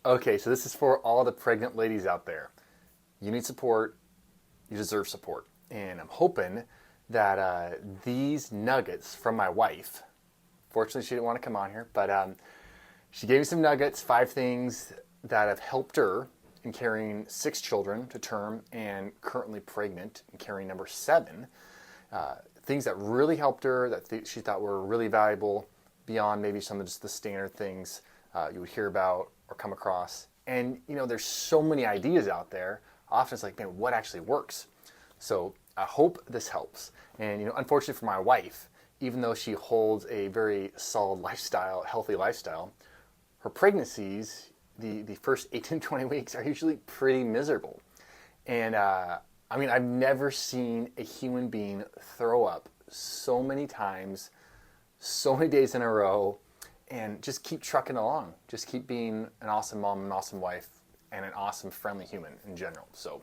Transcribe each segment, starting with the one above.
Okay, so this is for all the pregnant ladies out there. You need support. You deserve support. And I'm hoping that these nuggets from my wife, fortunately she didn't want to come on here, but she gave me some nuggets, 5 things that have helped her in carrying 6 children to term and currently pregnant and carrying number 7. Things that really helped her, that she thought were really valuable beyond maybe some of just the standard things you would hear about or come across. And there's so many ideas out there. Often it's like, man, what actually works? So I hope this helps. And unfortunately for my wife, even though she holds a very solid lifestyle, healthy lifestyle, her pregnancies, the first 18 to 20 weeks are usually pretty miserable. And I've never seen a human being throw up so many times, so many days in a row, and just keep trucking along. Just keep being an awesome mom, an awesome wife, and an awesome, friendly human in general. So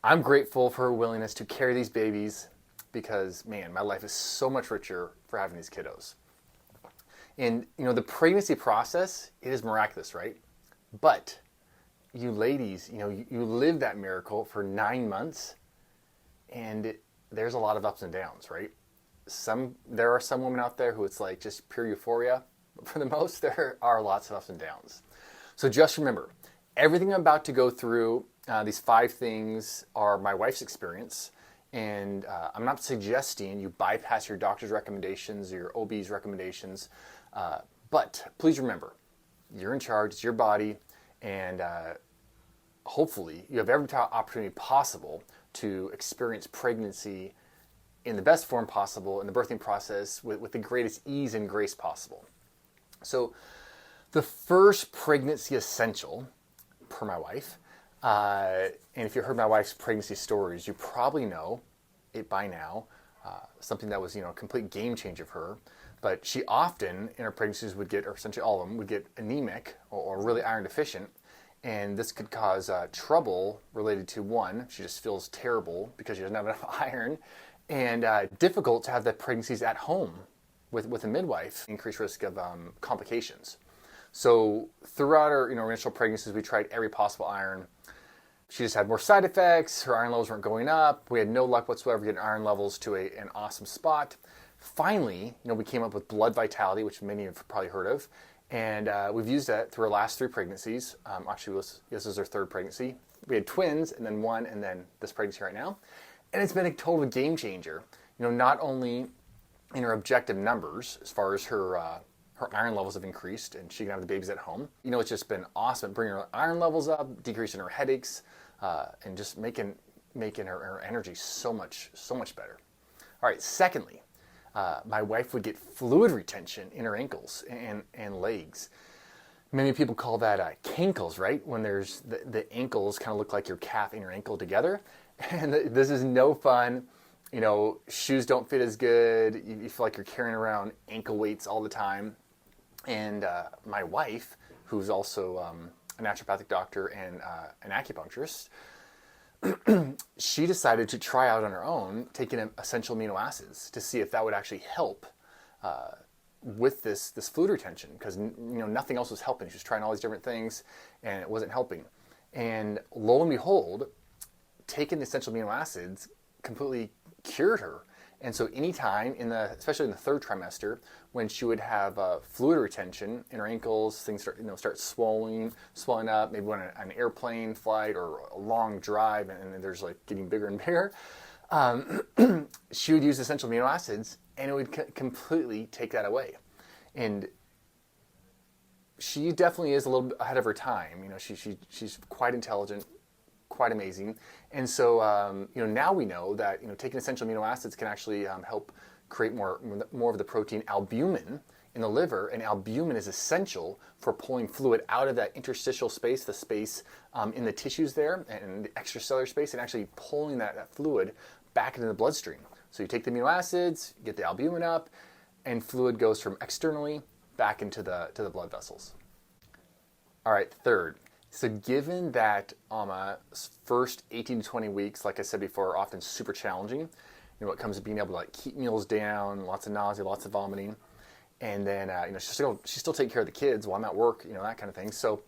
I'm grateful for her willingness to carry these babies because, man, my life is so much richer for having these kiddos. And, the pregnancy process, it is miraculous, right? But you ladies, you live that miracle for 9 months, and there's a lot of ups and downs, right? There are some women out there who it's like just pure euphoria, but for the most, there are lots of ups and downs. So just remember, everything I'm about to go through, these 5 things are my wife's experience, and I'm not suggesting you bypass your doctor's recommendations or your OB's recommendations, but please remember, you're in charge, it's your body, and hopefully you have every opportunity possible to experience pregnancy in the best form possible in the birthing process with the greatest ease and grace possible. So the first pregnancy essential, per my wife, and if you heard my wife's pregnancy stories, you probably know it by now, something that was a complete game changer for her. But she often in her pregnancies would get, or essentially all of them, would get anemic or really iron deficient. And this could cause trouble related to, one, she just feels terrible because she doesn't have enough iron, and difficult to have the pregnancies at home with a midwife, increased risk of complications. So throughout her initial pregnancies, we tried every possible iron. She just had more side effects. Her iron levels weren't going up. We had no luck whatsoever getting iron levels to an awesome spot. Finally, we came up with Blood Vitality, which many have probably heard of. And we've used that through our last 3 pregnancies. Actually, this is our 3rd pregnancy. We had twins, and then 1, and then this pregnancy right now. And it's been a total game changer. Not only in her objective numbers, as far as her iron levels have increased, and she can have the babies at home. It's just been awesome, bringing her iron levels up, decreasing her headaches, and just making her energy so much better. All right, secondly, my wife would get fluid retention in her ankles and legs. Many people call that cankles, right? When there's the ankles kind of look like your calf and your ankle together. And this is no fun. Shoes don't fit as good. You feel like you're carrying around ankle weights all the time. And my wife, who's also a naturopathic doctor and an acupuncturist, she decided to try out on her own taking essential amino acids to see if that would actually help with this fluid retention, because nothing else was helping. She was trying all these different things and it wasn't helping. And lo and behold, taking the essential amino acids completely cured her. And so anytime, especially in the 3rd trimester, when she would have fluid retention in her ankles, things start swelling up, maybe on an airplane flight or a long drive, and there's like getting bigger and bigger, she would use essential amino acids, and it would completely take that away. And she definitely is a little bit ahead of her time. She's quite intelligent, quite amazing. And so, now we know that, taking essential amino acids can actually help create more of the protein albumin in the liver. And albumin is essential for pulling fluid out of that interstitial space, the space in the tissues there, and the extracellular space, and actually pulling that fluid back into the bloodstream. So you take the amino acids, you get the albumin up, and fluid goes from externally back into the blood vessels. All right, 3rd. So given that first 18 to 20 weeks, like I said before, are often super challenging, it comes to being able to keep meals down, lots of nausea, lots of vomiting, and then she's still taking care of the kids while I'm at work, that kind of thing. So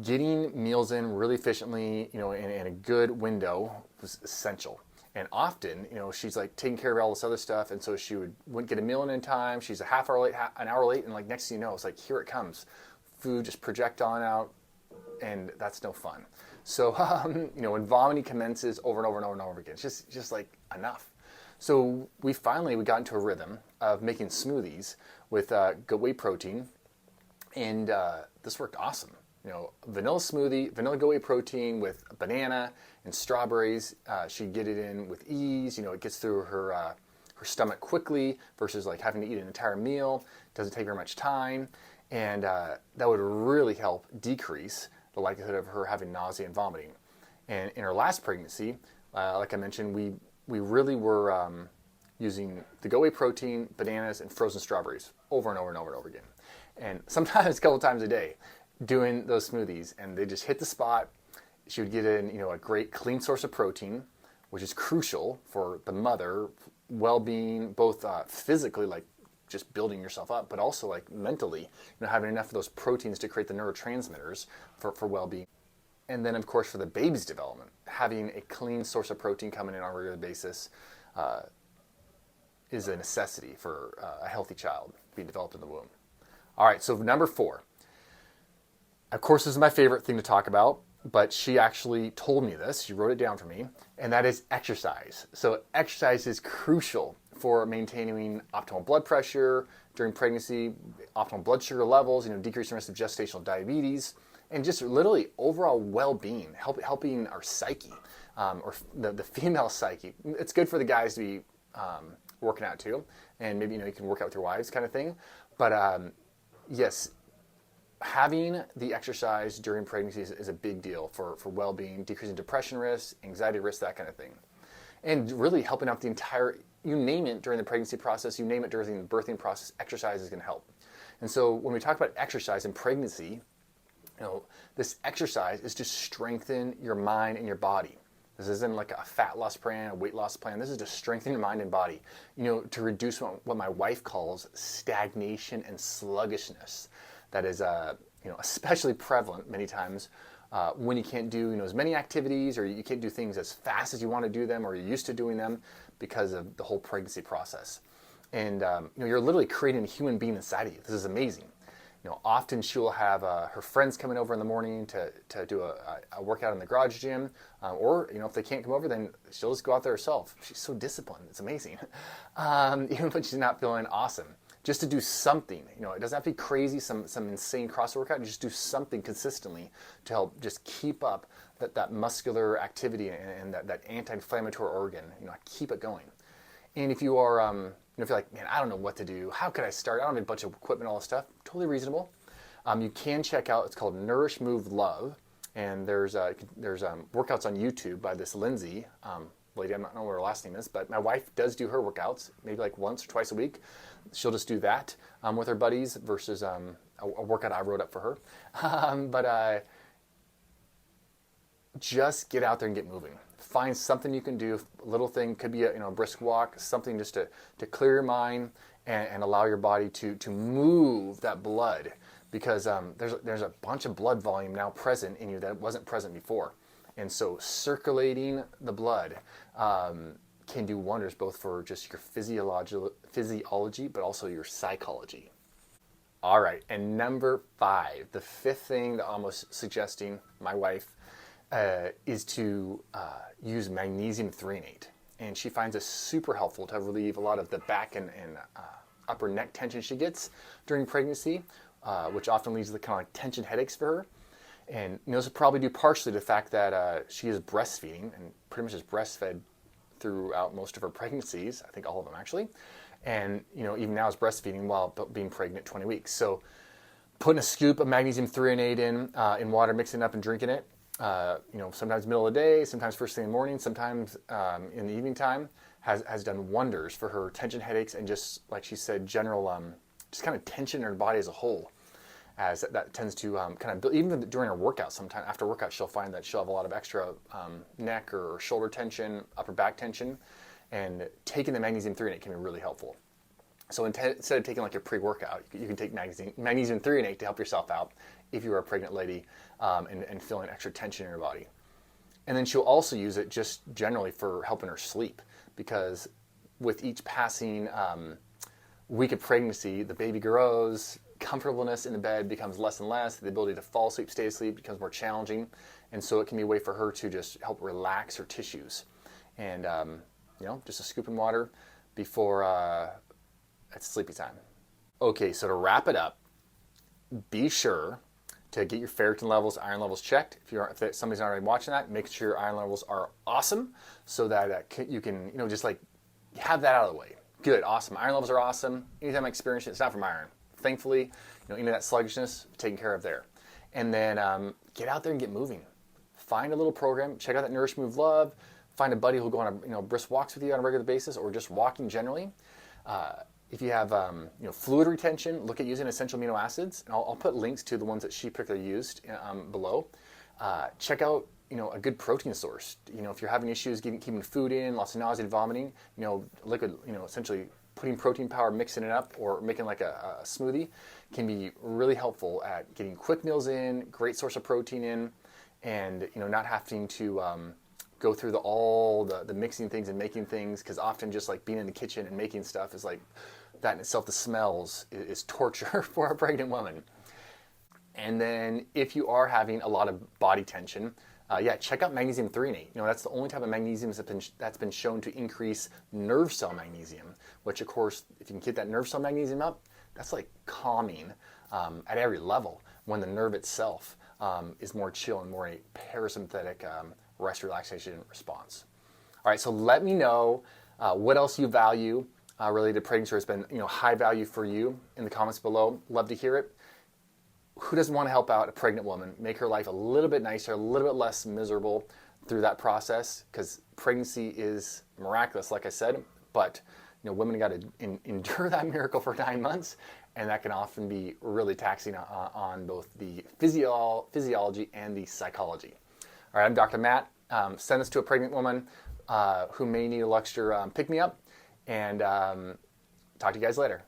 getting meals in really efficiently, in a good window was essential. And often, she's like taking care of all this other stuff, and so wouldn't get a meal in time. She's a half hour late, an hour late, and like next thing you know, it's like here it comes, food just project on out, and that's no fun. So, when vomiting commences over and over and over and over again, it's just like enough. So we got into a rhythm of making smoothies with good whey protein, and this worked awesome. Vanilla smoothie, vanilla goat whey protein with banana and strawberries. She'd get it in with ease. It gets through her stomach quickly versus like having to eat an entire meal. Doesn't take very much time, and that would really help decrease the likelihood of her having nausea and vomiting. And in her last pregnancy, like I mentioned, we really were using the goat whey protein, bananas, and frozen strawberries over and over and over and over again, and sometimes a couple times a day, doing those smoothies, and they just hit the spot. She would get in, a great clean source of protein, which is crucial for the mother well-being, both physically, like just building yourself up, but also like mentally, having enough of those proteins to create the neurotransmitters for well-being. And then, of course, for the baby's development, having a clean source of protein coming in on a regular basis is a necessity for a healthy child being developed in the womb. All right, so number 4. Of course, this is my favorite thing to talk about, but she actually told me this. She wrote it down for me, and that is exercise. So exercise is crucial for maintaining optimal blood pressure during pregnancy, optimal blood sugar levels, decreasing risk of gestational diabetes, and just literally overall well-being, helping our psyche, or the female psyche. It's good for the guys to be working out too, and maybe you can work out with your wives kind of thing. But yes, having the exercise during pregnancy is a big deal for well-being, decreasing depression risk, anxiety risk, that kind of thing. And really helping out the entire, you name it during the pregnancy process, you name it during the birthing process, exercise is going to help. And so when we talk about exercise in pregnancy, this exercise is to strengthen your mind and your body. This isn't like a fat loss plan, a weight loss plan. This is to strengthen your mind and body, to reduce what my wife calls stagnation and sluggishness. That is, especially prevalent many times when you can't do, as many activities, or you can't do things as fast as you want to do them, or you're used to doing them because of the whole pregnancy process. And you're literally creating a human being inside of you. This is amazing. Often she'll have her friends coming over in the morning to do a workout in the garage gym, or if they can't come over, then she'll just go out there herself. She's so disciplined. It's amazing, even when she's not feeling awesome. Just to do something, it doesn't have to be crazy, some insane CrossFit workout. Just do something consistently to help just keep up that muscular activity and that anti-inflammatory organ. Keep it going. And if you are, if you're like, man, I don't know what to do. How could I start? I don't have a bunch of equipment, all this stuff. Totally reasonable. You can check out. It's called Nourish, Move, Love, and there's workouts on YouTube by this Lindsay. Lady, I don't know what her last name is, but my wife does do her workouts, maybe like once or twice a week. She'll just do that with her buddies versus a workout I wrote up for her. But just get out there and get moving. Find something you can do. A little thing, could be a brisk walk, something just to clear your mind and allow your body to move that blood, because there's a bunch of blood volume now present in you that wasn't present before. And so circulating the blood can do wonders both for just your physiology, but also your psychology. All right, and number 5, the 5th thing that I'm almost suggesting, my wife, is to use magnesium threonate. And she finds it super helpful to relieve a lot of the back and upper neck tension she gets during pregnancy, which often leads to kind of like tension headaches for her. And this will probably due partially to the fact that she is breastfeeding and pretty much is breastfed throughout most of her pregnancies, I think all of them actually. And even now is breastfeeding while being pregnant 20 weeks. So putting a scoop of magnesium threonate in water, mixing it up and drinking it, sometimes middle of the day, sometimes first thing in the morning, sometimes in the evening time, has done wonders for her tension headaches and just, like she said, general just kind of tension in her body as a whole. As that tends to kind of build, even during her workout, sometime after workout, she'll find that she'll have a lot of extra neck or shoulder tension, upper back tension, and taking the magnesium threonate can be really helpful. So instead of taking like your pre-workout, you can take magnesium threonate to help yourself out if you're a pregnant lady and feeling extra tension in your body. And then she'll also use it just generally for helping her sleep, because with each passing week of pregnancy, the baby grows, comfortableness in the bed becomes less and less, the ability to fall asleep, stay asleep becomes more challenging, and so it can be a way for her to just help relax her tissues. And just a scoop in water before it's sleepy time. Okay, so to wrap it up, be sure to get your ferritin levels, iron levels checked. If somebody's not already watching that, make sure your iron levels are awesome, so that you can just like have that out of the way. Good, awesome. Iron levels are awesome. Anytime I experience it, it's not from iron. Thankfully, any of that sluggishness taken care of there. And then get out there and get moving. Find a little program. Check out that Nourish, Move, Love. Find a buddy who'll go on brisk walks with you on a regular basis, or just walking generally. If you have fluid retention, look at using essential amino acids. And I'll put links to the ones that she particularly used below. Check out a good protein source. If you're having issues keeping food in, lots of nausea and vomiting, liquid, essentially putting protein powder, mixing it up, or making like a smoothie can be really helpful at getting quick meals in, great source of protein in, and not having to go through all the mixing things and making things, because often just like being in the kitchen and making stuff is like, that in itself, the smells is torture for a pregnant woman. And then if you are having a lot of body tension, check out magnesium threonate. That's the only type of magnesium that's been shown to increase nerve cell magnesium, which of course, if you can get that nerve cell magnesium up, that's like calming at every level, when the nerve itself is more chill and more a parasympathetic rest relaxation response. All right, so let me know what else you value related to pregnancy, or has been high value for you in the comments below. Love to hear it. Who doesn't want to help out a pregnant woman, make her life a little bit nicer, a little bit less miserable through that process? Because pregnancy is miraculous, like I said, but women got to endure that miracle for 9 months, and that can often be really taxing on both the physiology and the psychology. All right, I'm Dr. Matt. Send this to a pregnant woman who may need a extra pick-me-up, and talk to you guys later.